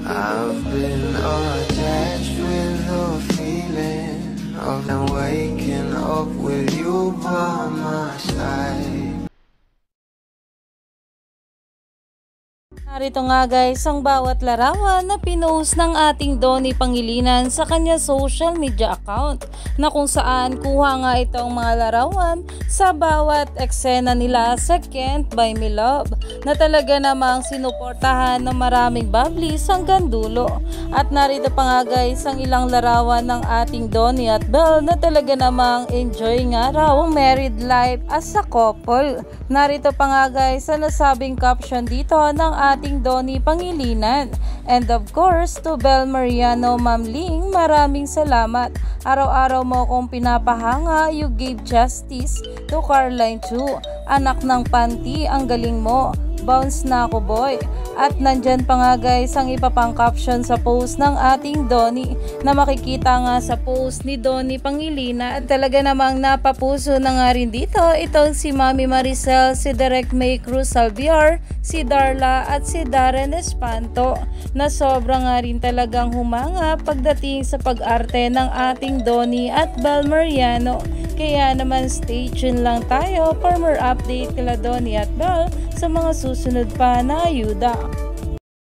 I've been attached with the feeling of them waking up with you by my side. Narito nga guys ang bawat larawan na pinost ng ating Donnie Pangilinan sa kanya social media account, na kung saan kuha nga itong mga larawan sa bawat eksena nila sa Can't Buy Me Love, na talaga namang sinuportahan ng maraming bablis hanggang dulo. At narito pa nga guys ang ilang larawan ng ating Donnie at Belle na talaga namang enjoy nga raw ang married life as a couple. Narito pa nga guys ang nasabing caption dito ng ating Donnie Pangilinan. And of course, to Belle Mariano, Ma'am Ling, maraming salamat. Araw-araw mo akong pinapahanga. You gave justice to Caroline too. Anak ng panty, ang galing mo. Bounce na ako boy. At nandyan pa nga guys ang ipapang caption sa post ng ating Donnie, na makikita nga sa post ni Donnie Pangilinan. At talaga namang napapuso na nga rin dito itong si Mami Maricel, si Direk May Cruz Alviar, si Darla at si Darren Espanto, na sobra nga rin talagang humanga pagdating sa pag-arte ng ating Donnie at Belle Mariano. Kaya naman stay tuned lang tayo for more update kila Donnie at Belle sa mga susunod pa na ayuda.